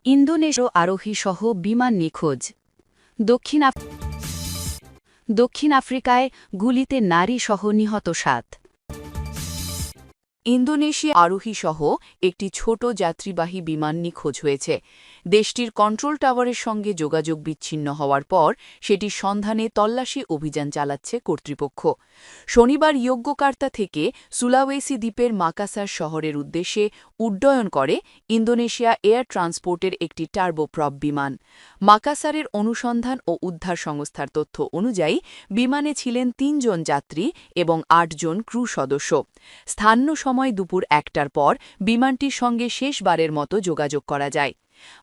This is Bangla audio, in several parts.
ইন্দোনেশীয় আরোহীসহ বিমান নিখোঁজ। দক্ষিণ আফ্রিকায় গুলিতে নারীসহ নিহত ৭। ইন্দোনেশিয়া আরোহীসহ একটি ছোট যাত্রীবাহী বিমান নিখোঁজ হয়েছে। দেশটির কন্ট্রোল টাওয়ারের সঙ্গে যোগাযোগ বিচ্ছিন্ন হওয়ার পর সেটির সন্ধানে তল্লাশি অভিযান চালাচ্ছে কর্তৃপক্ষ। শনিবার ইয়োগ্যকার্তা থেকে সুলাওয়েসি দ্বীপের মাকাসার শহরের উদ্দেশ্যে উড্ডয়ন করে ইন্দোনেশিয়া এয়ার ট্রান্সপোর্টের একটি টার্বোপ্রপ বিমান। মাকাসারের অনুসন্ধান ও উদ্ধার সংস্থার তথ্য অনুযায়ী বিমানে ছিলেন ৩ জন যাত্রী এবং ৮ জন ক্রু সদস্য। স্থানীয় সময় দুপুর ১টার পর বিমানটির সঙ্গে শেষবারের মতো যোগাযোগ করা যায়।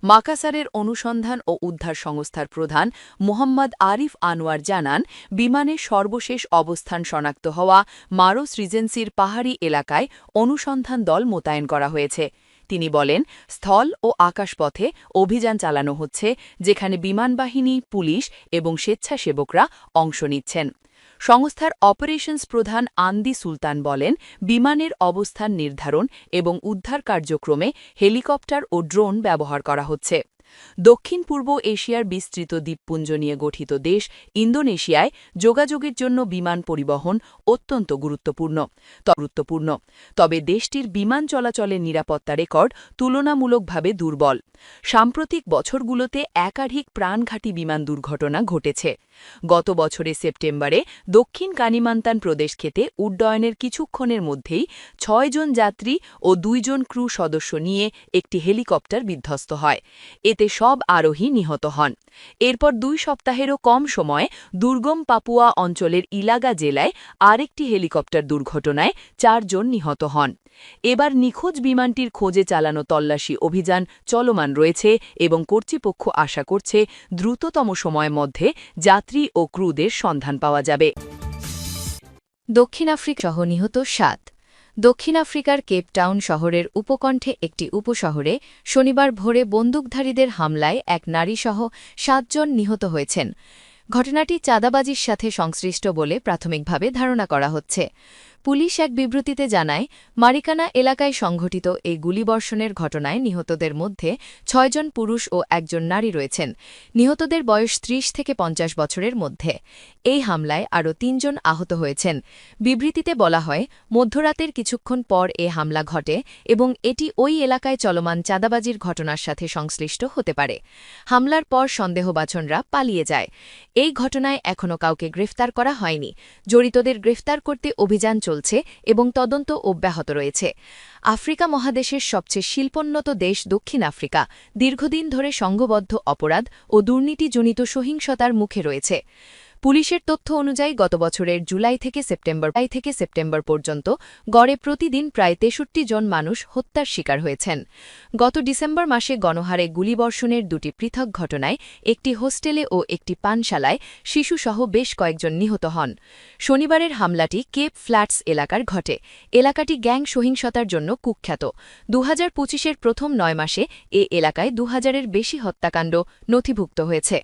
মাকাসারের অনুসন্ধান ও উদ্ধার সংস্থার প্রধান মোহাম্মদ আরিফ আনোয়ার জানান, বিমানের সর্বশেষ অবস্থান শনাক্ত হওয়া মারোস রিজেন্সির পাহাড়ি এলাকায় অনুসন্ধান দল মোতায়েন করা হয়েছে। তিনি বলেন, স্থল ও আকাশপথে অভিযান চালানো হচ্ছে, যেখানে বিমানবাহিনী, পুলিশ এবং স্বেচ্ছাসেবকরা অংশ নিচ্ছেন। সংস্থার অপারেশনস প্রধান আন্দি সুলতান বলেন, বিমানের অবস্থান নির্ধারণ এবং উদ্ধার কার্যক্রমে হেলিকপ্টার ও ড্রোন ব্যবহার করা হচ্ছে। দক্ষিণ পূর্ব এশিয়ার বিস্তৃত দ্বীপপুঞ্জ নিয়ে গঠিত দেশ ইন্দোনেশিয়ায় যোগাযোগের জন্য বিমান পরিবহন অত্যন্ত গুরুত্বপূর্ণ। তবে দেশটির বিমান চলাচলের নিরাপত্তা রেকর্ড তুলনামূলকভাবে দুর্বল। সাম্প্রতিক বছরগুলোতে একাধিক প্রাণঘাতী বিমান দুর্ঘটনা ঘটেছে। গত বছরের সেপ্টেম্বরে দক্ষিণ কালিমান্তান প্রদেশ ক্ষেত্রে উড্ডয়নের কিছুক্ষণের মধ্যেই ৬ জন যাত্রী ও ২ জন ক্রু সদস্য নিয়ে একটি হেলিকপ্টার বিধ্বস্ত হয়। এতে সব আরোহী নিহত হন। এরপর ২ সপ্তাহেরও কম সময়ে দুর্গম পাপুয়া অঞ্চলের ইলাগা জেলায় আরেকটি হেলিকপ্টার দুর্ঘটনায় ৪ জন নিহত হন। এবার নিখোঁজ বিমানটির খোঁজে চালানো তল্লাশি অভিযান চলমান রয়েছে এবং কর্তৃপক্ষ আশা করছে দ্রুততম সময়ের মধ্যে যাত্রী ও ক্রুদের সন্ধান পাওয়া যাবে। দক্ষিণ আফ্রিকা সহ নিহত ৭। দক্ষিণ আফ্রিকার কেপটাউন শহরের উপকণ্ঠে একটি উপশহরে শনিবার ভোরে বন্দুকধারীদের হামলায় এক নারীসহ ৭ জন নিহত হয়েছেন। ঘটনাটি চাঁদাবাজির সাথে সংশ্লিষ্ট বলে প্রাথমিকভাবে ধারণা করা হচ্ছে। পুলিশ এক বিবৃতিতে জানায়, মারিকানা এলাকায় সংঘটিত এই গুলিবর্ষণের ঘটনায় নিহতদের মধ্যে ৬ জন পুরুষ ও ১ জন নারী রয়েছেন। নিহতদের বয়স ৩০ থেকে ৫০ বছরের মধ্যে। এই হামলায় আরও ৩ জন আহত হয়েছেন। বিবৃতিতে বলা হয়, মধ্যরাতের কিছুক্ষণ পর এ হামলা ঘটে এবং এটি ওই এলাকায় চলমান চাঁদাবাজির ঘটনার সাথে সংশ্লিষ্ট হতে পারে। হামলার পর সন্দেহভাজনরা পালিয়ে যায়। এই ঘটনায় এখনও কাউকে গ্রেফতার করা হয়নি। জড়িতদের গ্রেফতার করতে অভিযান চলছে এবং তদন্ত অব্যাহত রয়েছে। আফ্রিকা মহাদেশের সবচেয়ে শিল্পোন্নত দেশ দক্ষিণ আফ্রিকা দীর্ঘদিন ধরে সংঘবদ্ধ অপরাধ ও দুর্নীতিজনিত সহিংসতার মুখে রয়েছে। পুলিশের তথ্য অনুযায়ী গত বছরের জুলাই থেকে সেপ্টেম্বর পর্যন্ত গড়ে প্রতিদিন প্রায় ৬৩ জন মানুষ হত্যার শিকার হয়েছেন। গত ডিসেম্বর মাসে গণহারে গুলিবর্ষণের ২টি পৃথক ঘটনায় একটি হোস্টেলে ও একটি পানশালায় শিশুসহ বেশ কয়েকজন নিহত হন। শনিবারের হামলাটি কেপ ফ্ল্যাটস এলাকার ঘটে। এলাকাটি গ্যাং সহিংসতার জন্য কুখ্যাত। ২০২৫-এর প্রথম ৯ মাসে এ এলাকায় ২০০০-এর বেশি হত্যাকাণ্ড নথিভুক্ত হয়েছে।